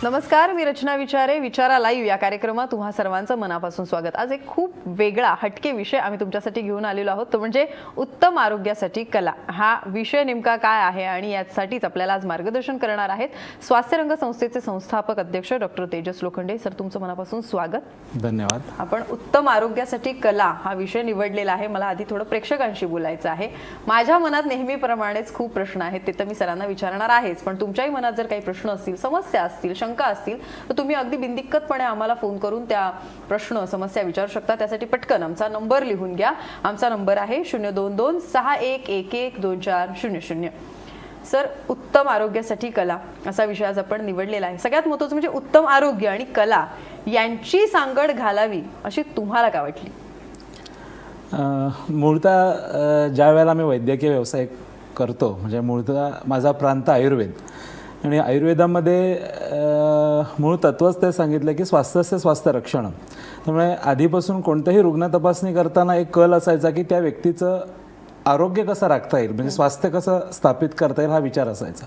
नमस्कार, मी रचना विचारे. विचारा लाईव्ह या कार्यक्रमात तुम्हा सर्वांचं मनापासून स्वागत. आज एक खूप वेगळा हटके विषय आम्ही तुमच्यासाठी घेऊन आलेलो आहोत, तो म्हणजे उत्तम आरोग्यासाठी कला. हा विषय नेमका काय आहे आणि यासाठीच आपल्याला आज मार्गदर्शन करणार आहेत स्वास्थ्यरंग संस्थेचे संस्थापक अध्यक्ष डॉक्टर तेजस लोखंडे. सर, तुमचं मनापासून स्वागत. धन्यवाद. आपण उत्तम आरोग्यासाठी कला हा विषय निवडलेला आहे. मला आधी थोडं प्रेक्षकांशी बोलायचं आहे. माझ्या मनात नेहमीप्रमाणेच खूप प्रश्न आहेत, ते तर मी सरांना विचारणार आहेच, पण तुमच्याही मनात जर काही प्रश्न असतील, समस्या असतील, शंका असतील तर तुम्ही अगदी बिनदिक्कतपणे आम्हाला फोन करून त्या प्रश्न समस्या विचारू शकता. त्यासाठी पटकन आमचा नंबर लिहून घ्या. आमचा नंबर आहे 02261112400. सर, उत्तम आरोग्यासाठी कला असा विषय आज आपण निवडलेला आहे. सगळ्यात महत्त्वाचं म्हणजे उत्तम आरोग्य आणि कला यांची सांगड घालावी अशी तुम्हाला काय वाटली? मूळतः ज्या वेळेला मी वैद्यकीय व्यवसाय करतो, म्हणजे मूळतः माझा प्रांत आयुर्वेद, आणि आयुर्वेदामध्ये मूळ तत्वच ते सांगितलं की स्वास्थ्यस्य स्वास्थ्य रक्षण. त्यामुळे आधीपासून कोणत्याही रुग्ण तपासणी करताना एक कल असायचा की त्या व्यक्तीचं आरोग्य कसं राखता येईल, म्हणजे स्वास्थ्य कसं स्थापित करता येईल हा विचार असायचा.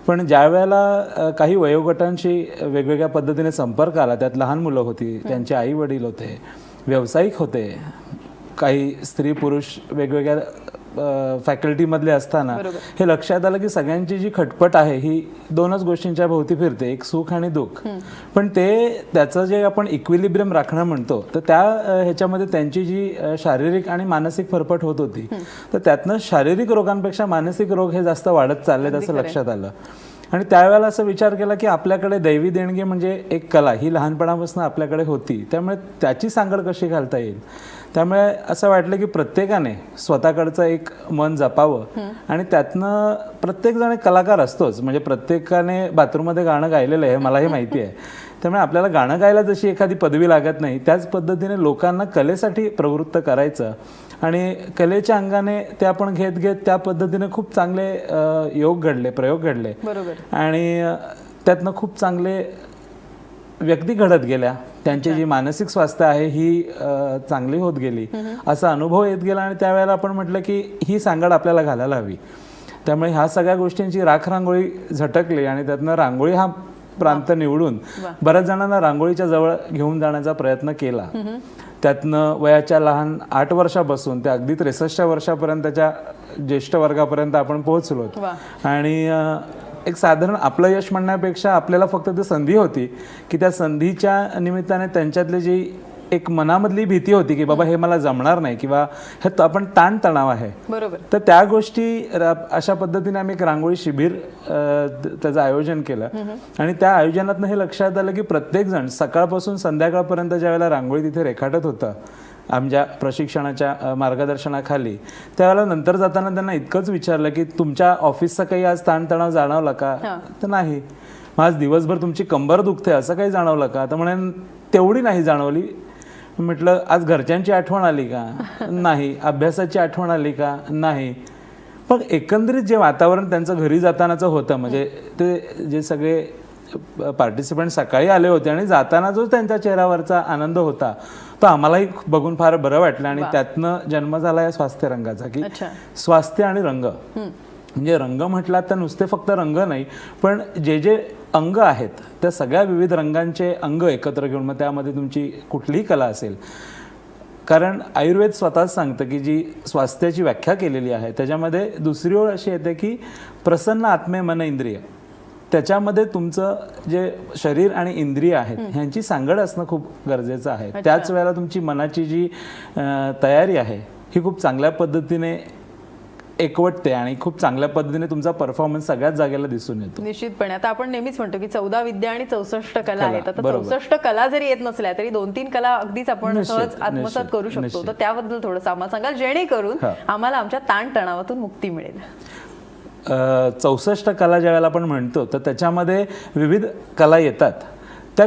पण ज्या वेळेला काही वयोगटांशी वेगवेगळ्या पद्धतीने संपर्क आला, त्यात लहान मुलं होती, त्यांचे आई वडील होते, व्यावसायिक होते, काही स्त्री पुरुष वेगवेगळ्या फॅकल्टीमधले असताना हे लक्षात आलं की सगळ्यांची जी खटपट आहे ही दोनच गोष्टींच्या भोवती फिरते, एक सुख आणि दुःख. पण त्याचं जे आपण इक्विलिब्रियम राखणं म्हणतो, तर त्या ह्याच्यामध्ये त्यांची जी शारीरिक आणि मानसिक फरफट होत होती, तर त्यातनं शारीरिक रोगांपेक्षा मानसिक रोग हे जास्त वाढत चाललेत असं लक्षात आलं. आणि त्यावेळेला असं विचार केला की आपल्याकडे दैवी देणगी म्हणजे एक कला ही लहानपणापासून आपल्याकडे होती, त्यामुळे त्याची सांगड कशी घालता येईल. त्यामुळे असं वाटलं की प्रत्येकाने स्वतःकडचं एक मन जपावं, आणि त्यातनं प्रत्येकजण एक कलाकार असतोच. म्हणजे प्रत्येकाने बाथरूममध्ये गाणं गायलेलं आहे, मलाही माहिती आहे. त्यामुळे आपल्याला गाणं गायला जशी एखादी पदवी लागत नाही, त्याच पद्धतीने लोकांना कलेसाठी प्रवृत्त करायचं, आणि कलेच्या अंगाने ते आपण घेत घेत त्या पद्धतीने खूप चांगले योग घडले, प्रयोग घडले, आणि त्यातनं खूप चांगले व्यक्ती घडत गेल्या. त्यांची जी मानसिक स्वास्थ्य आहे ही चांगली होत गेली, असा अनुभव येत गेला. आणि त्यावेळेला आपण म्हटलं की ही सांगड आपल्याला घालायला हवी. त्यामुळे ह्या सगळ्या गोष्टींची राखरांगोळी झटकली, आणि त्यातनं रांगोळी हा प्रांत निवडून बऱ्याच जणांना रांगोळीच्या जवळ घेऊन जाण्याचा प्रयत्न केला. त्यातनं वयाच्या लहान 8 वर्षापासून ते अगदी 63 वर्षापर्यंतच्या ज्येष्ठ वर्गापर्यंत आपण पोहोचलो. आणि एक साधारण आपलं यश म्हणण्यापेक्षा आपल्याला फक्त ती संधी होती की त्या संधीच्या निमित्ताने त्यांच्यातली जी एक मनामधली भीती होती की बाबा हे मला जमणार नाही, किंवा हे आपण ताणतणाव आहे, तर त्या गोष्टी अशा पद्धतीने आम्ही एक रांगोळी शिबिर त्याचं आयोजन केलं. आणि त्या आयोजनातनं हे लक्षात आलं की प्रत्येकजण सकाळपासून संध्याकाळपर्यंत ज्या वेळेला रांगोळी तिथे रेखाटत होतं आमच्या प्रशिक्षणाच्या मार्गदर्शनाखाली, त्यावेळेला नंतर जाताना त्यांना इतकंच विचारलं की तुमच्या ऑफिसचा काही आज ताणतणाव जाणवला का? तर नाही. मग आज दिवसभर तुमची कंबर दुखते असं काही जाणवलं का? तर म्हणे तेवढी नाही जाणवली. म्हटलं आज घरच्यांची आठवण आली का? नाही. अभ्यासाची आठवण आली का? नाही. पण एकंदरीत जे वातावरण त्यांचं घरी जातानाचं होतं, म्हणजे ते जे सगळे पार्टिसिपंट सकाळी आले होते आणि जाताना जो त्यांच्या चेहऱ्यावरचा आनंद होता तो आम्हालाही बघून फार बरं वाटलं. आणि त्यातनं जन्म झाला या स्वास्थ्य रंगाचा, की स्वास्थ्य आणि रंग. म्हणजे रंग म्हटला तर नुसते फक्त रंग नाही, पण जे जे अंग आहेत त्या सगळ्या विविध रंगांचे अंग एकत्र घेऊन मग त्यामध्ये तुमची कुठलीही कला असेल. कारण आयुर्वेद स्वतःच सांगतं की जी स्वास्थ्याची व्याख्या केलेली आहे त्याच्यामध्ये दुसरी ओळ अशी येते की प्रसन्न आत्मे मन इंद्रिय, त्याच्यामध्ये तुमचं जे शरीर आणि इंद्रिय आहेत ह्यांची सांगड असणं खूप गरजेचं आहे. त्याच वेळेला तुमची मनाची जी तयारी आहे ही खूप चांगल्या पद्धतीने एकवटते आणि खूप चांगल्या पद्धतीने तुमचा परफॉर्मन्स सगळ्याच जागेला दिसून येतो. निश्चितपणे. आता आपण नेहमीच म्हणतो की 14 विद्या आणि 64 कला आहेत. आता 64 कला जरी येत नसल्या तरी 2-3 कला अगदीच आपण सहज आत्मसात करू शकतो. तर त्याबद्दल थोडंसं आम्हाला सांगाल, जेणेकरून आम्हाला आमच्या ताणतणावातून मुक्ती मिळेल. 64 कला ज्यावेळेला आपण म्हणतो तर त्याच्यामध्ये विविध कला येतात. त्या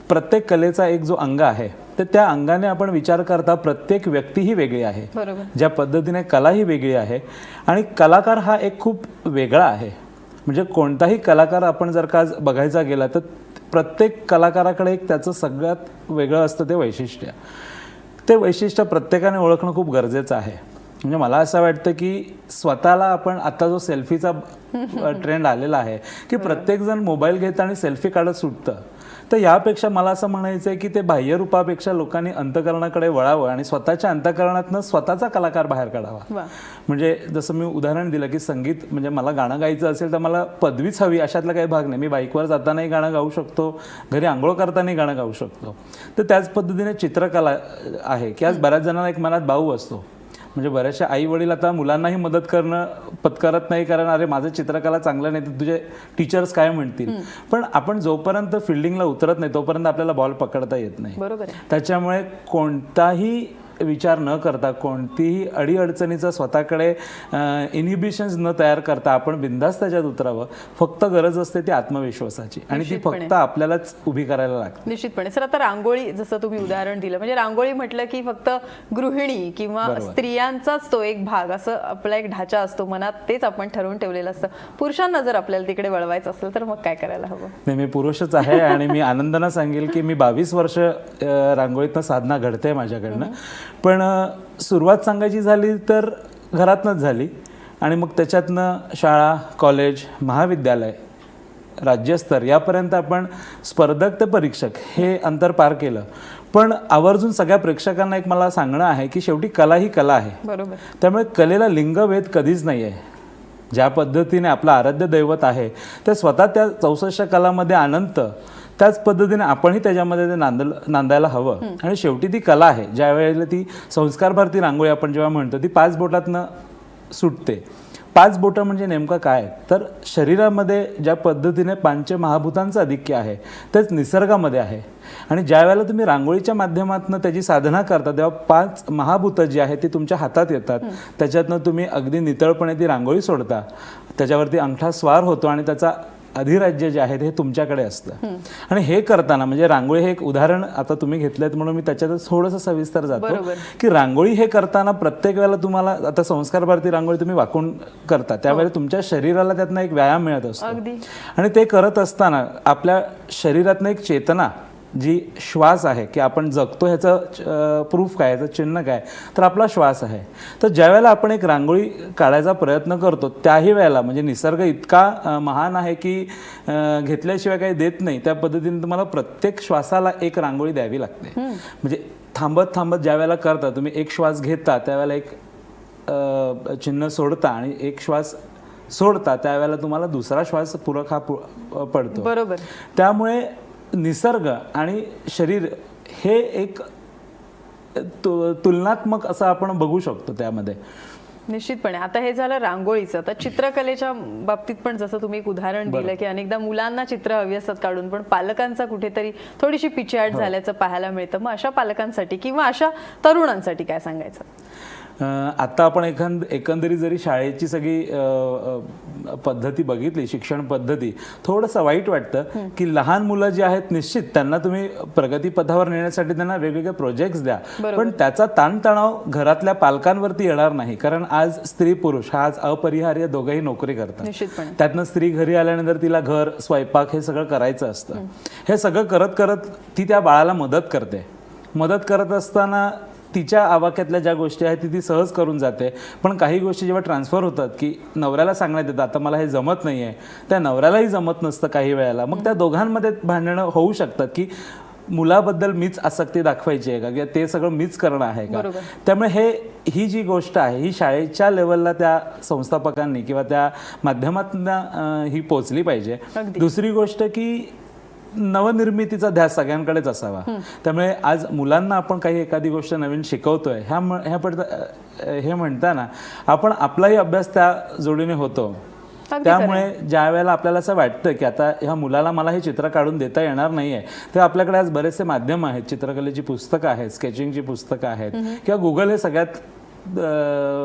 प्रत्येक कलेचा एक जो अंग आहे तर त्या अंगाने आपण विचार करता प्रत्येक व्यक्ती ही वेगळी आहे, ज्या पद्धतीने कला ही वेगळी आहे. आणि कलाकार हा एक खूप वेगळा आहे. म्हणजे कोणताही कलाकार आपण जर का बघायचा गेला तर प्रत्येक कलाकाराकडे एक त्याचं सगळ्यात वेगळं असतं ते वैशिष्ट्य. ते वैशिष्ट्य प्रत्येकाने ओळखणं खूप गरजेचं आहे. म्हणजे मला असं वाटतं की स्वतःला आपण आता जो सेल्फीचा ट्रेंड आलेला आहे की प्रत्येकजण मोबाईल घेतं आणि सेल्फी काढत सुटतं, तर यापेक्षा मला असं म्हणायचं आहे की ते बाह्य रूपापेक्षा लोकांनी अंतःकरणाकडे वळावं आणि स्वतःच्या अंतःकरणातनं स्वतःचा कलाकार बाहेर काढावा. वा. म्हणजे जसं मी उदाहरण दिलं की संगीत म्हणजे मला गाणं गायचं असेल तर मला पदवीच हवी अशातला काही भाग नाही. मी बाईकवर जातानाही गाणं गाऊ शकतो, घरी आंघोळ करतानाही गाणं गाऊ शकतो. तर त्याच पद्धतीने चित्रकला आहे की आज बऱ्याच जणांना एक मनात बाऊ असतो. म्हणजे बऱ्याचशा आई वडील आता मुलांनाही मदत करणं पत्करत नाही, कारण अरे माझं चित्रकला चांगलं नाही तर तुझे टीचर्स काय म्हणतील. पण आपण जोपर्यंत फिल्डिंगला उतरत नाही तोपर्यंत आपल्याला बॉल पकडता येत नाही. बरोबर आहे. त्याच्यामुळे कोणताही विचार न करता, कोणतीही अडीअडचणीचा स्वतःकडे इनहिबिशन्स न तयार करता आपण बिंदास त्याच्यात उतरावं. फक्त गरज असते ती आत्मविश्वासाची आणि ती फक्त आपल्यालाच उभी करायला लागते. निश्चितपणे. सर आता रांगोळी जसं तुम्ही उदाहरण दिलं, म्हणजे रांगोळी म्हटलं की फक्त गृहिणी किंवा स्त्रियांचाच तो एक भाग असं आपला एक ढाचा असतो मनात, तेच आपण ठरवून ठेवलेलं असतं. पुरुषांना जर आपल्याला तिकडे वळवायचं असेल तर मग काय करायला हवं? नाही, मी पुरुषच आहे आणि मी आनंदानं सांगेल की मी 22 वर्ष रांगोळीतनं साधना घडते माझ्याकडनं. पण सुरुवात सांगायची झाली तर घरातनंच झाली आणि मग त्याच्यातनं शाळा, कॉलेज, महाविद्यालय, राज्यस्तर यापर्यंत आपण स्पर्धक ते परीक्षक हे अंतर पार केलं. पण आवर्जून सगळ्या प्रेक्षकांना एक मला सांगणं आहे की शेवटी कला ही कला आहे. बरोबर. त्यामुळे कलेला लिंगभेद कधीच नाही आहे. ज्या पद्धतीने आपलं आराध्य दैवत आहे ते स्वतः त्या 64 कलामध्ये अनंत, त्याच पद्धतीने आपणही त्याच्यामध्ये ते नांदायला हवं. आणि शेवटी ती कला आहे. ज्या वेळेला ती संस्कार भारती रांगोळी आपण जेव्हा म्हणतो ती 5 बोटातनं सुटते. 5 बोटं म्हणजे नेमकं काय, तर शरीरामध्ये ज्या पद्धतीने पंचमहाभूतांचं आधिक्य आहे तेच निसर्गामध्ये आहे. आणि ज्या वेळेला तुम्ही रांगोळीच्या माध्यमातून त्याची साधना करता तेव्हा 5 महाभूतं जी आहेत ती तुमच्या हातात येतात. त्याच्यातनं तुम्ही अगदी नितळपणे ती रांगोळी सोडता, त्याच्यावरती अंगठा स्वार होतो आणि त्याचा अधिराज्य जे आहे ते तुमच्याकडे असतं. आणि हे करताना म्हणजे रांगोळी हे एक उदाहरण आता तुम्ही घेतलंय म्हणून मी त्याच्यातच थोडंसं सविस्तर जातो की रांगोळी हे करताना प्रत्येक वेळेला तुम्हाला आता संस्कार भारती रांगोळी तुम्ही वाकून करता त्यावेळेला तुमच्या शरीराला त्यातनं एक व्यायाम मिळत असतो. आणि ते करत असताना आपल्या शरीरातनं एक चेतना जी श्वास आहे की आपण जगतो ह्याचं प्रूफ काय, ह्याचं चिन्ह काय, तर आपला श्वास आहे. तर ज्या वेळेला आपण एक रांगोळी काढायचा प्रयत्न करतो त्याही वेळेला म्हणजे निसर्ग इतका महान आहे की घेतल्याशिवाय काही देत नाही. त्या पद्धतीने तुम्हाला प्रत्येक श्वासाला एक रांगोळी द्यावी लागते. म्हणजे थांबत थांबत ज्या वेळेला करता तुम्ही एक श्वास घेता त्यावेळेला एक चिन्ह सोडता आणि एक श्वास सोडता त्यावेळेला तुम्हाला दुसरा श्वास पूरक हा पडतो. बरोबर. त्यामुळे निसर्ग आणि शरीर हे एक तुलनात्मक असं आपण बघू शकतो त्यामध्ये. निश्चितपणे. आता हे झालं रांगोळीचं. तर चित्रकलेच्या बाबतीत पण जसं तुम्ही एक उदाहरण दिलं की अनेकदा मुलांना चित्र हवी असतात काढून पण पालकांचा कुठेतरी थोडीशी पिछेहाट झाल्याचं पाहायला मिळतं. मग अशा पालकांसाठी किंवा अशा तरुणांसाठी काय सांगायचं? आता आपण एकंदरीत जरी शाळेची सगळी पद्धती बघितली, शिक्षण पद्धती, थोडंसं वाईट वाटतं की लहान मुलं जी आहेत निश्चित त्यांना तुम्ही प्रगतीपथावर नेण्यासाठी त्यांना वेगवेगळे प्रोजेक्ट्स द्या, पण त्याचा ताणतणाव घरातल्या पालकांवरती येणार नाही. कारण आज स्त्री पुरुष हा आज अपरिहार्य दोघंही नोकरी करतात. त्यातनं स्त्री घरी आल्यानंतर तिला घर, स्वयंपाक हे सगळं करायचं असतं. हे सगळं करत करत ती त्या बाळाला मदत करते. मदत करत असताना तिच्या आवाक्यातल्या ज्या गोष्टी आहेत ती सहज करून जाते. पण काही गोष्टी जेव्हा ट्रान्सफर होतात की नवऱ्याला सांगण्यात येतं आता मला हे जमत नाही आहे, त्या नवऱ्यालाही जमत नसतं काही वेळेला. मग त्या दोघांमध्ये भांडणं होऊ शकतात की मुलाबद्दल मीच आसक्ती दाखवायची आहे का किंवा ते सगळं मीच करणं आहे का. त्यामुळे ही जी गोष्ट आहे ही शाळेच्या लेवलला त्या संस्थापकांनी किंवा त्या माध्यमातून ही पोचली पाहिजे. दुसरी गोष्ट की नवनिर्मितीचा ध्यास सगळ्यांकडेच असावा. त्यामुळे आज मुलांना आपण काही एखादी गोष्ट नवीन शिकवतोय हे म्हणताना आपण आपलाही अभ्यास त्या जोडीने होतो. त्यामुळे ज्या वेळेला आपल्याला असं वाटतं की आता ह्या मुलाला मला हे चित्र काढून देता येणार नाहीये, तेव्हा आपल्याकडे आज बरेचसे माध्यम आहेत, चित्रकलेची पुस्तकं आहेत, स्केचिंगची पुस्तकं आहेत किंवा गुगल हे सगळ्यात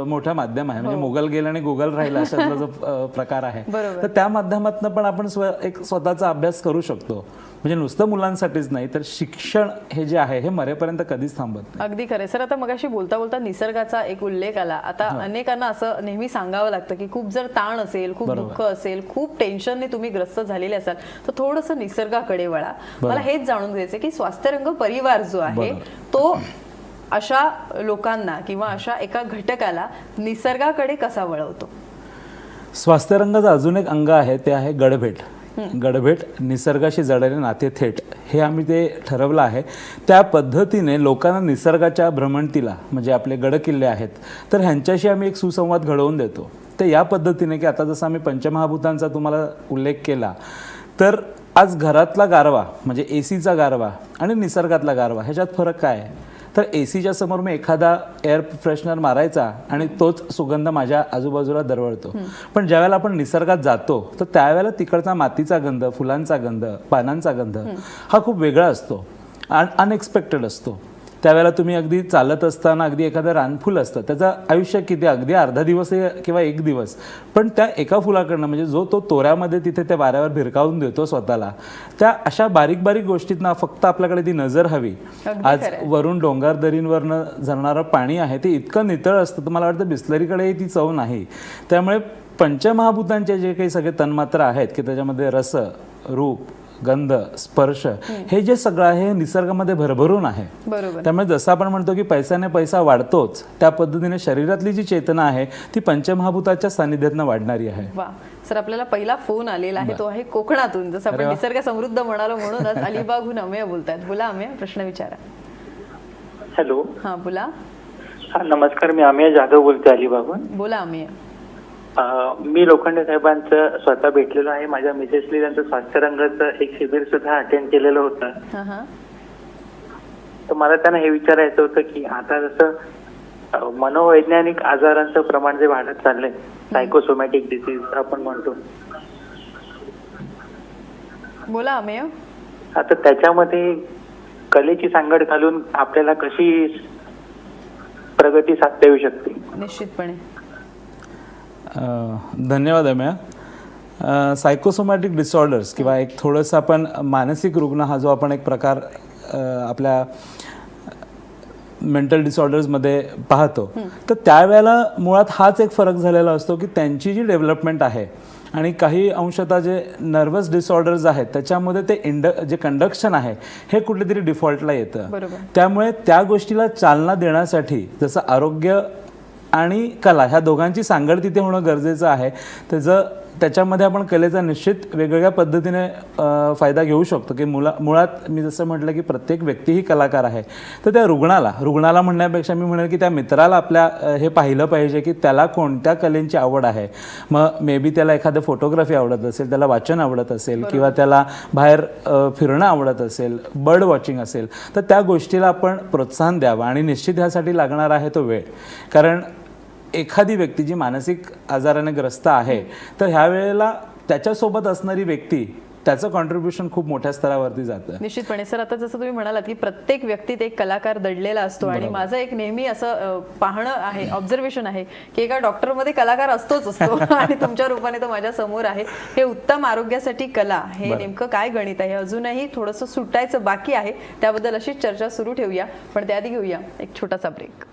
मोठं माध्यम आहे. म्हणजे मोगल गेला आणि गुगल राहिला अशातला जो प्रकार आहे, तर त्या माध्यमातून पण आपण एक स्वतःचा अभ्यास करू शकतो. म्हणजे नुसतं मुलांसाठीच नाही तर शिक्षण हे जे आहे हे मरेपर्यंत कधीच थांबत नाही. अगदी खरं. सर आता मगाशी बोलता बोलता निसर्गाचा एक उल्लेख आला. आता अनेकांना असं नेहमी सांगावं लागतं की खूप जर ताण असेल, खूप दुःख असेल, खूप टेन्शनने तुम्ही ग्रस्त झालेले असाल तर थोडंसं निसर्गाकडे वळा. मला हेच जाणून घ्यायचं की स्वास्थ्यरंग परिवार जो आहे तो अशा लोकांना किंवा अशा एका घटकाला निसर्गाकडे कसा वळवतो? स्वास्थ्यरंगाचं अजून एक अंग आहे, ते आहे गडभेट. गडभेट, निसर्गाशी जडलेले नाते थेट, हे आम्ही ते ठरवलं आहे. त्या पद्धतीने लोकांना निसर्गाच्या भ्रमंतीला, म्हणजे आपले गडकिल्ले आहेत तर ह्यांच्याशी आम्ही एक सुसंवाद घडवून देतो. तर या पद्धतीने की आता जसं आम्ही पंचमहाभूतांचा तुम्हाला उल्लेख केला, तर आज घरातला गारवा म्हणजे एसीचा गारवा आणि निसर्गातला गारवा ह्याच्यात फरक काय आहे? तर एसीच्या समोर मी एखादा एअर फ्रेशनर मारायचा आणि तोच सुगंध माझ्या आजूबाजूला दरवळतो. पण ज्यावेळेला आपण निसर्गात जातो तर त्यावेळेला तिकडचा मातीचा गंध, फुलांचा गंध, पानांचा गंध हा खूप वेगळा असतो, अनएक्सपेक्टेड असतो. त्यावेळेला तुम्ही अगदी चालत असताना अगदी एखादं रानफूल असतं, त्याचं आयुष्य किती, अगदी अर्धा दिवस किंवा एक दिवस, पण त्या एका फुलाकडनं म्हणजे जो तो तोऱ्यामध्ये तिथे त्या वाऱ्यावर भिरकावून देतो स्वतःला, त्या अशा बारीक बारीक गोष्टींना फक्त आपल्याकडे ती नजर हवी. आज वरून डोंगर दरींवरनं झरणारं पाणी आहे ते इतकं नितळ असतं तर मला वाटतं बिस्लरीकडे ती चव नाही. त्यामुळे पंचमहाभूतांचे जे काही सगळे तन्मात्रा आहेत की त्याच्यामध्ये रस, रूप, गंध, स्पर्श, हे जे सगळं आहे हे निसर्गामध्ये भरभरून आहे. बरोबर. त्यामुळे जसं आपण म्हणतो की पैशाने पैसा वाढतोच, त्या पद्धतीने शरीरातली जी चेतना आहे ती पंचमहाभूताच्या सानिध्यातनं वाढणारी आहे. वा सर, आपल्याला पहिला फोन आलेला आहे, तो आहे कोकणातून. जसं आपण निसर्ग समृद्ध म्हणालो म्हणूनच अलिबागहून अमेय बोलतायत. बोला अमेय, प्रश्न विचारा. हॅलो. हा बोला. हा नमस्कार, मी अमेय जाधव बोलते अलिबागहून. बोला अमेय. मी लोखंडे साहेबांचं स्वतः भेटलेलो आहे. माझ्या मिसेसली त्यांचं स्वास्थ्यरंगाचं एक शिबिर सुद्धा अटेंड केलेलं होतं. तर मला त्यांना हे विचारायचं होतं की आता जसं मनोवैज्ञानिक आजारांचं प्रमाण जे वाढत चाललंय, सायकोसोमॅटिक डिसीज आपण म्हणतो, बोला अमेय. आता त्याच्यामध्ये कलेची सांगड घालून आपल्याला कशी प्रगती साधता येऊ शकते? निश्चितपणे. धन्यवाद अमेय. सायकोसोमॅटिक डिसऑर्डर्स किंवा एक थोडंसं आपण मानसिक रुग्ण हा जो आपण एक प्रकार आपल्या मेंटल डिसऑर्डर्समध्ये पाहतो, तर त्यावेळेला मुळात हाच एक फरक झालेला असतो की त्यांची जी डेव्हलपमेंट आहे आणि काही अंशतः जे नर्वस डिसऑर्डर्स आहेत त्याच्यामध्ये ते जे कंडक्शन आहे हे कुठेतरी डिफॉल्टला येतं. त्यामुळे त्या गोष्टीला चालना देण्यासाठी जसं आरोग्य आणि कला ह्या दोघांची सांगड तिथे होणं गरजेचं आहे. त्याच्यामध्ये आपण कलेचा निश्चित वेगवेगळ्या पद्धतीने फायदा घेऊ शकतो की मुळात मी जसं म्हटलं की प्रत्येक व्यक्ती ही कलाकार आहे. तर त्या रुग्णाला म्हणण्यापेक्षा मी म्हणेल की त्या मित्राला आपल्या हे पाहिलं पाहिजे की त्याला कोणत्या कलेची आवड आहे. मग मे बी त्याला एखादं फोटोग्राफी आवडत असेल, त्याला वाचन आवडत असेल किंवा त्याला बाहेर फिरणं आवडत असेल, बर्ड वॉचिंग असेल, तर त्या गोष्टीला आपण प्रोत्साहन द्यावं आणि निश्चित ह्यासाठी लागणार आहे तो वेळ. कारण एखादी व्यक्ती जी मानसिक आजाराने ग्रस्त आहे तर ह्या वेळेला त्याच्यासोबत असणारी व्यक्ती त्याचं कॉन्ट्रीब्युशन खूप मोठ्या स्तरावरती जातं. निश्चितपणे सर, आता जसं तुम्ही म्हणालात की प्रत्येक व्यक्तीत एक कलाकार दडलेला असतो आणि माझं एक नेहमी असं पाहणं आहे, ऑब्झर्वेशन आहे की एका डॉक्टरमध्ये कलाकार असतोच असतो आणि तुमच्या रूपाने तो माझ्या समोर आहे. हे उत्तम आरोग्यासाठी कला हे नेमकं काय गणित आहे अजूनही थोडंसं सुटायचं बाकी आहे. त्याबद्दल अशीच चर्चा सुरू ठेवूया, पण त्याआधी घेऊया एक छोटासा ब्रेक.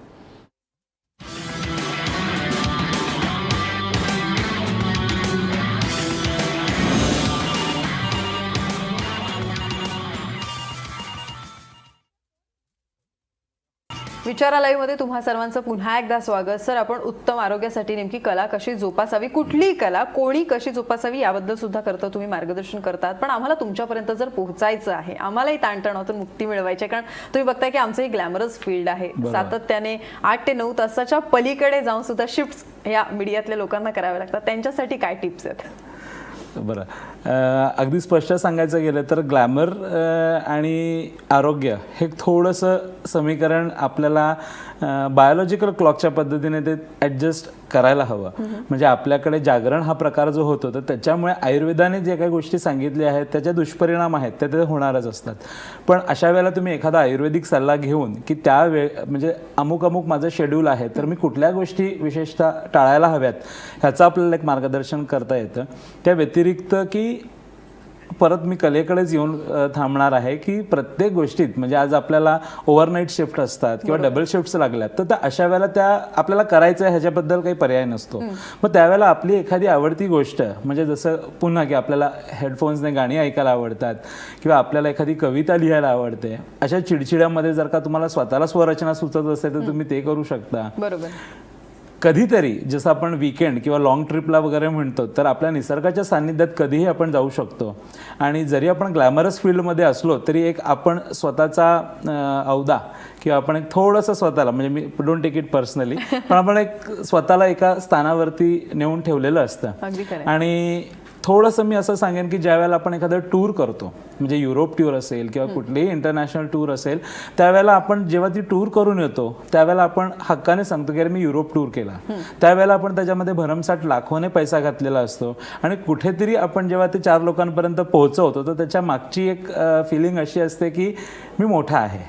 विचारालयमध्ये तुम्हा सर्वांचं पुन्हा एकदा स्वागत. सर, आपण उत्तम आरोग्यासाठी नेमकी कला कशी जोपासावी, कुठली कला कोणी कशी जोपासावी याबद्दल सुद्धा करता तुम्ही मार्गदर्शन करतात. पण आम्हाला तुमच्यापर्यंत जर पोहोचायचं आहे, आम्हालाही ताणतणावातून मुक्ती मिळवायची आहे, कारण तुम्ही बघताय की आमचं ही ग्लॅमरस फील्ड आहे. सातत्याने 8 ते 9 तासाच्या पलीकडे जाऊन सुद्धा शिफ्ट या मीडियातल्या लोकांना कराव्या लागतात. त्यांच्यासाठी काय टिप्स आहेत? बरं, अगदी स्पष्ट सांगायचं गेलं तर ग्लॅमर आणि आरोग्य हे थोडंसं समीकरण आपल्याला बायोलॉजिकल क्लॉकच्या पद्धतीने ते ॲडजस्ट करायला हवं. म्हणजे आपल्याकडे जागरण हा प्रकार जो होतो तर त्याच्यामुळे आयुर्वेदाने जे काही गोष्टी सांगितल्या आहेत त्याचे दुष्परिणाम आहेत ते होणारच असतात. पण अशा वेळेला तुम्ही एखादा आयुर्वेदिक सल्ला घेऊन की त्या म्हणजे अमुक माझं शेड्यूल आहे तर मी कुठल्या गोष्टी विशेषतः टाळायला हव्यात ह्याचं आपल्याला एक मार्गदर्शन करता येतं. त्या व्यतिरिक्त की परत मी कलेकडेच येऊन थांबणार आहे की प्रत्येक गोष्टीत म्हणजे आज आपल्याला ओव्हरनाईट शिफ्ट असतात किंवा डबल शिफ्ट्स लागल्यात तर त्या अशा वेळेला त्या आपल्याला करायचं आहे ह्याच्याबद्दल काही पर्याय नसतो. मग त्यावेळेला आपली एखादी आवडती गोष्ट म्हणजे जसं पुन्हा की आपल्याला हेडफोन्सने गाणी ऐकायला आवडतात किंवा आपल्याला एखादी कविता लिहायला आवडते, अशा चिडचिड्यामध्ये जर का तुम्हाला स्वतःला स्वरचना सुचत असेल तर तुम्ही ते करू शकता. बरोबर. कधीतरी जसं आपण वीकेंड किंवा लॉंग ट्रिपला वगैरे म्हणतो तर आपल्या निसर्गाच्या सान्निध्यात कधीही आपण जाऊ शकतो. आणि जरी आपण ग्लॅमरस फील्डमध्ये असलो तरी एक आपण स्वतःचा अवदा किंवा आपण एक थोडंसं स्वतःला म्हणजे मी डोंट टेक इट पर्सनली पण आपण एक स्वतःला एका स्थानावरती नेऊन ठेवलेलं असतं. अगदी खरं. आणि थोडंसं मी असं सांगेन की ज्यावेळेला आपण एखादं टूर करतो म्हणजे युरोप टूर असेल किंवा कुठलीही इंटरनॅशनल टूर असेल त्यावेळेला आपण जेव्हा ती टूर करून येतो त्यावेळेला आपण हक्काने सांगतो की अरे मी युरोप टूर केला. त्यावेळेला आपण त्याच्यामध्ये भरमसाठ लाखोने पैसा घातलेला असतो आणि कुठेतरी आपण जेव्हा ते 4 लोकांपर्यंत पोहोचवतो तर त्याच्या मागची एक फिलिंग अशी असते की मी मोठा आहे.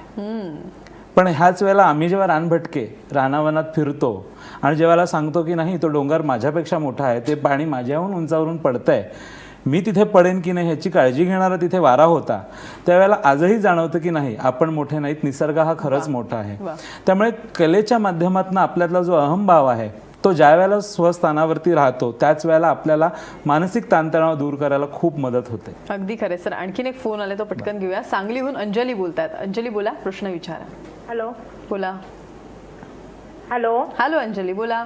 पण ह्याच वेळेला आम्ही जेव्हा रानभटके रानावनात फिरतो आणि जेव्हा सांगतो की नाही तो डोंगर माझ्यापेक्षा मोठा आहे, ते पाणी माझ्याहून उंचावरून पडतंय, मी तिथे पडेन की नाही ह्याची काळजी घेणारा तिथे वारा होता, त्यावेळेला आजही जाणवतं की नाही आपण मोठे नाहीत, निसर्ग हा खरंच मोठा आहे. त्यामुळे कलेच्या माध्यमातून आपल्यातला जो अहंभाव आहे तो ज्या वेळेला स्वस्थानावरती राहतो त्याच वेळेला आपल्याला मानसिक ताणतणाव दूर करायला खूप मदत होते. अगदी खरे सर. आणखीन एक फोन आले तो पटकन घेऊया. सांगलीहून अंजली बोलतायत. अंजली बोला, प्रश्न विचारा. हॅलो. बोला. हॅलो. हॅलो अंजली बोला.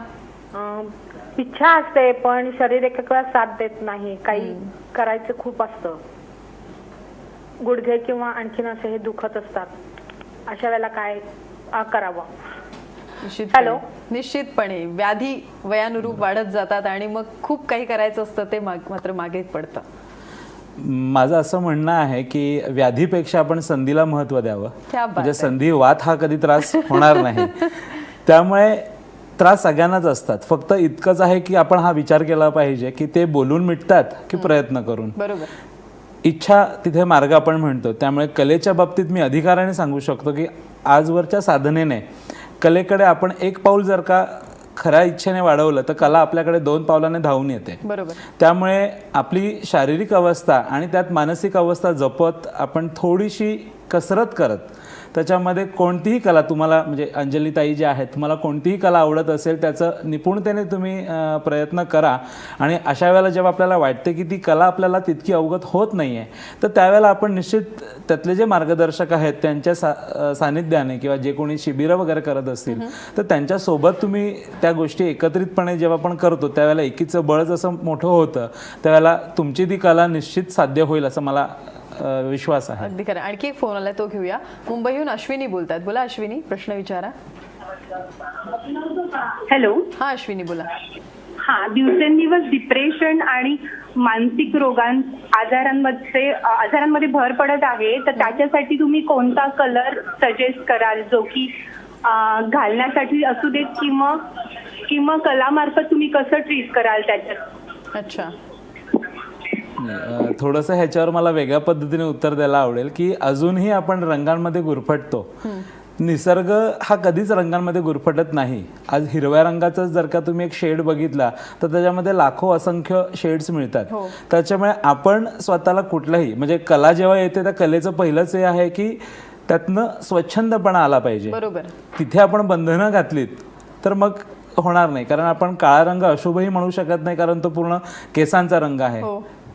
इच्छा असते पण शरीर एका वेळा साथ देत नाही, काही करायचं खूप असतं, गुडघे किंवा आणखीन असे हे दुखत असतात, अशा वेळेला काय करावं? हॅलो. निश्चितपणे व्याधी वयानुरूप वाढत जातात आणि मग खूप काही करायचं असतं ते मात्र मागे पडतं. माझं असं म्हणणं आहे की व्याधीपेक्षा आपण संधीला महत्त्व द्यावं. म्हणजे संधिवात हा कधी त्रास होणार नाही. त्यामुळे त्रास सगळ्यांनाच असतात, फक्त इतकंच आहे की आपण हा विचार केला पाहिजे की ते बोलून मिटतात की प्रयत्न करून. बरोबर. इच्छा तिथे मार्ग आपण म्हणतो. त्यामुळे कलेच्या बाबतीत मी अधिकाराने सांगू शकतो की आजवरच्या साधनेने कलेकडे आपण एक पाऊल जर का खऱ्या इच्छेने वाढवलं तर कला आपल्याकडे 2 पावलाने धावून येते. बरोबर. त्यामुळे आपली शारीरिक अवस्था आणि त्यात मानसिक अवस्था जपत आपण थोडीशी कसरत करत त्याच्यामध्ये कोणतीही कला तुम्हाला म्हणजे अंजलीताई जे आहेत तुम्हाला कोणतीही कला आवडत असेल त्याचं निपुणतेने तुम्ही प्रयत्न करा. आणि अशा वेळेला जेव्हा आपल्याला वाटते की ती कला आपल्याला तितकी अवगत होत नाही आहे तर त्यावेळेला आपण निश्चित त्यातले जे मार्गदर्शक आहेत त्यांच्या सानिध्याने किंवा जे कोणी शिबिरं वगैरे करत असतील तर त्यांच्यासोबत तुम्ही त्या गोष्टी एकत्रितपणे जेव्हा आपण करतो त्यावेळेला एकीचं बळ जसं मोठं होतं त्यावेळेला तुमची ती कला निश्चित साध्य होईल असं मला विश्वास आहे. अगदी खरं. आणखी एक फोन आलाय तो घेऊया. मुंबईहून अश्विनी बोलतात. बोला अश्विनी, प्रश्न विचारा. हॅलो. हा अश्विनी बोला. हा, दिवसेंदिवस डिप्रेशन आणि मानसिक आजारांमध्ये भर पडत आहे, तर त्याच्यासाठी तुम्ही कोणता कलर सजेस्ट कराल जो की घालण्यासाठी असू देत किंवा कलामार्फत तुम्ही कसं ट्रीट कराल त्याच्यात? अच्छा. थोडंसं ह्याच्यावर मला वेगळ्या पद्धतीने उत्तर द्यायला आवडेल की अजूनही आपण रंगांमध्ये गुरफटतो. निसर्ग हा कधीच रंगांमध्ये गुरफटत नाही. आज हिरव्या रंगाचा जर का तुम्ही एक शेड बघितला तर त्याच्यामध्ये लाखो असंख्य शेड्स मिळतात. त्याच्यामुळे आपण स्वतःला कुठलाही म्हणजे कला जेव्हा येते त्या कलेचं पहिलंच हे आहे की त्यातनं स्वच्छंदपणा आला पाहिजे. बरोबर. तिथे आपण बंधनं घातलीत तर मग होणार नाही. कारण आपण काळा रंग अशुभही म्हणू शकत नाही कारण तो पूर्ण केसांचा रंग आहे.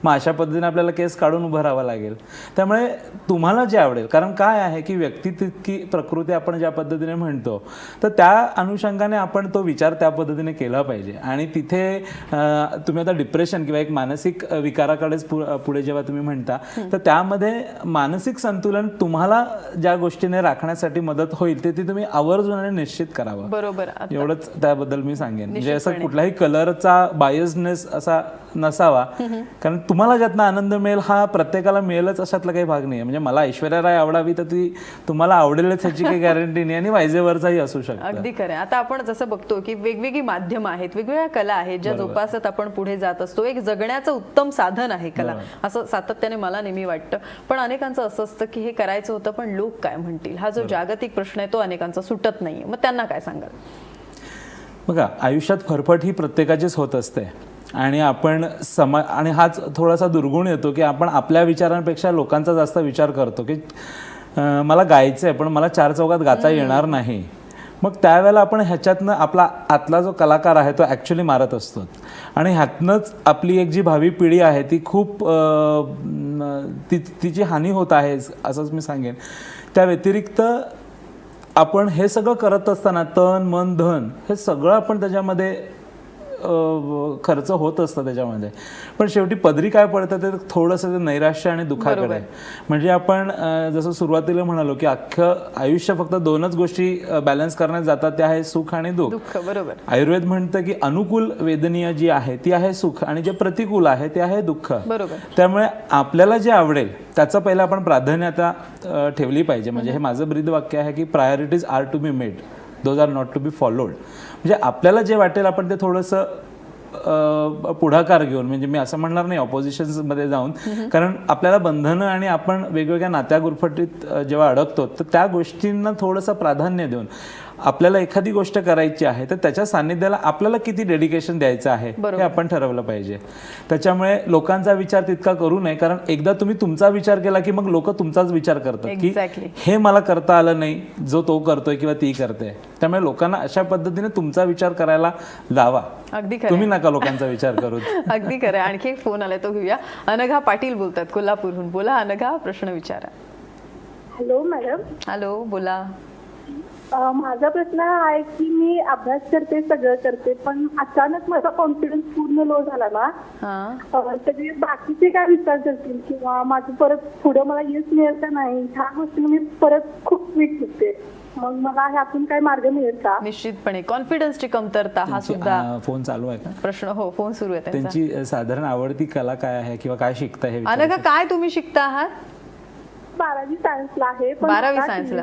मग अशा पद्धतीने आपल्याला केस काढून उभं राहावं लागेल. त्यामुळे तुम्हाला जे आवडेल, कारण काय आहे की व्यक्ती तितकी प्रकृती आपण ज्या पद्धतीने म्हणतो तर त्या अनुषंगाने आपण तो विचार त्या पद्धतीने केला पाहिजे. आणि तिथे तुम्ही आता डिप्रेशन किंवा एक मानसिक विकाराकडेच पुढे जेव्हा तुम्ही म्हणता तर त्यामध्ये मानसिक संतुलन तुम्हाला ज्या गोष्टीने राखण्यासाठी मदत होईल ते ती तुम्ही आवर्जून निश्चित करावं. बरोबर. एवढंच त्याबद्दल मी सांगेन. म्हणजे असं कुठल्याही कलरचा बायसनेस असा नसावा, कारण तुम्हाला ज्यातनं आनंद मिळेल हा प्रत्येकाला मिळेलच अशातला काही भाग नाही. म्हणजे मला ऐश्वर्या राय आवडावी तर ती तुम्हाला आवडेलच ह्याची काही गॅरंटी नाही आणि वायजेवरचाही असू शकतं. अगदी खरं. आता आपण जसं बघतो की वेगवेगळी माध्यमं आहेत, वेगवेगळ्या कला आहेत ज्या जोपासत आपण पुढे जात असतो. एक जगण्याचं उत्तम साधन आहे कला, असं सातत्याने मला नेहमी वाटतं. पण अनेकांचं असं असतं की हे करायचं होतं पण लोक काय म्हणतील, हा जो जागतिक प्रश्न आहे तो अनेकांचा सुटत नाहीये. मग त्यांना काय सांगाल? बघा, आयुष्यात फरफट ही प्रत्येकाचीच होत असते आणि आपण आणि हाच थोडासा दुर्गुण येतो की आपण आपल्या विचारांपेक्षा लोकांचा जास्त विचार करतो की मला गायचं आहे पण मला चार चौघात गाता येणार नाही. मग त्यावेळेला आपण ह्याच्यातनं आपला आतला जो कलाकार आहे तो ॲक्च्युली मारत असतो आणि ह्यातनंच आपली एक जी भावी पिढी आहे ती खूप तिची हानी होत आहे असंच मी सांगेन. त्या व्यतिरिक्त आपण हे सगळं करत असताना तन मन धन हे सगळं आपण त्याच्यामध्ये खर्च होत असतं त्याच्यामध्ये, पण शेवटी पदरी काय पडतं ते थोडंसं ते नैराश्य आणि दुःखाकडे. म्हणजे आपण जसं सुरुवातीला म्हणालो की अख्खं आयुष्य फक्त दोनच गोष्टी बॅलन्स करण्यात जातात, त्या आहे सुख आणि दुःख. बरोबर. आयुर्वेद म्हणतं की अनुकूल वेदनीय जी आहे ती आहे सुख आणि जे प्रतिकूल आहे ते आहे दुःख. बरोबर. त्यामुळे आपल्याला जे आवडेल त्याचं पहिलं आपण प्राधान्यता ठेवली पाहिजे. म्हणजे हे माझं ब्रीद वाक्य आहे की priorities are to be made, those are not to be followed. म्हणजे आपल्याला जे वाटेल आपण ते थोडंसं पुढाकार घेऊन, म्हणजे मी असं म्हणणार नाही ऑपोजिशन्समध्ये जाऊन, कारण आपल्याला बंधनं आणि आपण वेगवेगळ्या नात्या गुरफटीत जेव्हा अडकतो तर त्या गोष्टींना थोडंसं प्राधान्य देऊन आपल्याला एखादी गोष्ट करायची आहे तर त्याच्या सान्निध्याला आपल्याला किती डेडिकेशन द्यायचं आहे हे आपण ठरवलं पाहिजे. त्याच्यामुळे लोकांचा विचार तितका करू नये, कारण एकदा तुम्ही तुमचा विचार केला की मग लोक तुमचाच विचार करतात की हे मला करता आलं नाही जो तो करतोय किंवा ती करते. त्यामुळे लोकांना अशा पद्धतीने तुमचा विचार करायला लावा. अगदी खरं. तुम्ही नका लोकांचा विचार करू. अगदी खरं. आणखी एक फोन आलाय तो घेऊया. अनघा पाटील बोलतात कोल्हापूरहून. बोला अनघा, प्रश्न विचारा. Hello madam. हॅलो, बोला. माझा प्रश्न हा आहे की मी अभ्यास करते, सगळं करते, पण अचानक माझा कॉन्फिडन्स पूर्ण लो झाला ना, सगळे बाकीचे काय विचार करतील किंवा माझं परत पुढं मला यश मिळेल का नाही, ह्या गोष्टी मी परत खूप वीक होते. मग मला ह्यातून काय मार्ग मिळेल का? निश्चितपणे कॉन्फिडन्सची कमतरता हा सुद्धा फोन चालू आहे का प्रश्न. हो, फोन सुरू आहे. त्यांची साधारण आवडती कला काय आहे किंवा काय शिकता हे अनघा, काय तुम्ही शिकता आहात? 12वी सायन्सला आहे. 12वी सायन्सला.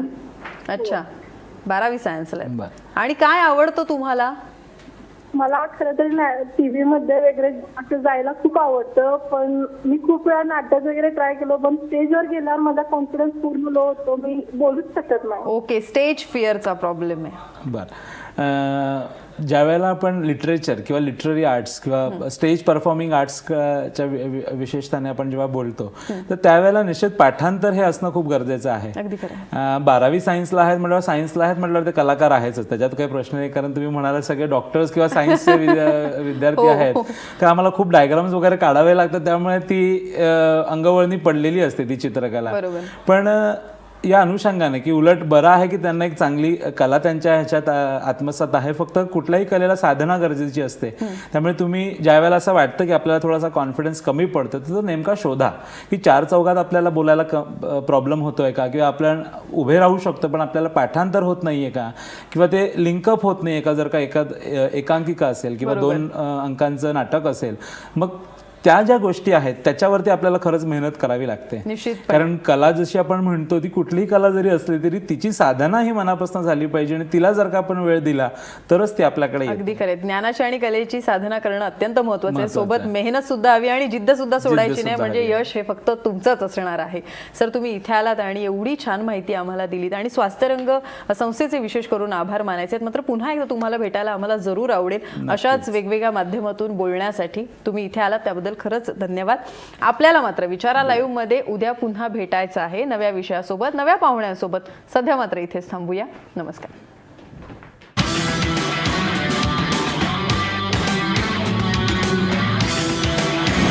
अच्छा, 12वी सायन्सला. आणि काय आवडतं तुम्हाला? मला खरं तर टीव्ही मध्ये वगैरे असं जायला खूप आवडतं, पण मी खूप वेळा नाटक वगैरे ट्राय केलं, पण स्टेजवर गेल्यावर माझा कॉन्फिडन्स पूर्ण लो होतो, मी बोलूच शकत नाही. ओके, स्टेज फिअरचा प्रॉब्लेम आहे. बरं. ज्या वेळेला आपण लिटरेचर किंवा लिटररी आर्ट्स किंवा स्टेज परफॉर्मिंग आर्ट्सच्या विशेषताने आपण जेव्हा बोलतो तर त्यावेळेला निश्चित पाठांतर हे असणं खूप गरजेचं आहे. 12वी सायन्सला आहेत म्हटल्यावर ते कलाकार आहेच, त्याच्यात काही प्रश्न नाही. कारण तुम्ही म्हणाला सगळे डॉक्टर्स किंवा सायन्सचे विद्यार्थी आहेत का आम्हाला खूप डायग्राम्स वगैरे काढावे लागतात, त्यामुळे ती अंगवळणी पडलेली असते ती चित्रकला. पण या अनुषंगाने की उलट बरं आहे की त्यांना एक चांगली कला त्यांच्या ह्याच्यात आत्मसात आहे. फक्त कुठल्याही कलेला साधना गरजेची असते. त्यामुळे तुम्ही ज्या वेळेला असं वाटतं की आपल्याला थोडासा कॉन्फिडन्स कमी पडतो तर तो नेमका शोधा की चार चौघात आपल्याला बोलायला प्रॉब्लेम होतोय का, किंवा आपण उभे राहू शकतो पण आपल्याला पाठांतर होत नाहीये का, किंवा ते लिंकअप होत नाहीये का. जर का एकांकिका असेल किंवा 2 अंकांचं नाटक असेल, मग त्या ज्या गोष्टी आहेत त्याच्यावरती आपल्याला खरंच मेहनत करावी लागते. कारण कला जशी आपण म्हणतो ती कुठलीही कला जरी असली तरी तिची साधना ही मनापासून झाली पाहिजे आणि तिला जर का आपण वेळ दिला तरच ती आपल्याकडे येते. अगदी खरं. ज्ञानाची आणि कलेची साधना करणं अत्यंत महत्त्वाचं आहे. सोबत मेहनत सुद्धा हवी आणि जिद्द सुद्धा सोडायची नाही, म्हणजे यश हे फक्त तुमचंच असणार आहे. सर, तुम्ही इथे आलात आणि एवढी छान माहिती आम्हाला दिलीत आणि स्वास्थ्यरंग संस्थेचे विशेष करून आभार मानायचे आहेत. मात्र पुन्हा एकदा तुम्हाला भेटायला आम्हाला जरूर आवडेल अशाच वेगवेगळ्या माध्यमातून बोलण्यासाठी. तुम्ही इथे आलात त्याबद्दल खरंच धन्यवाद. आपल्याला मात्र विचारा लाईव्ह मध्ये उद्या पुन्हा भेटायचं आहे नव्या विषयासोबत, नव्या पाहुण्यांसोबत. सध्या मात्र इथेच थांबूया. नमस्कार.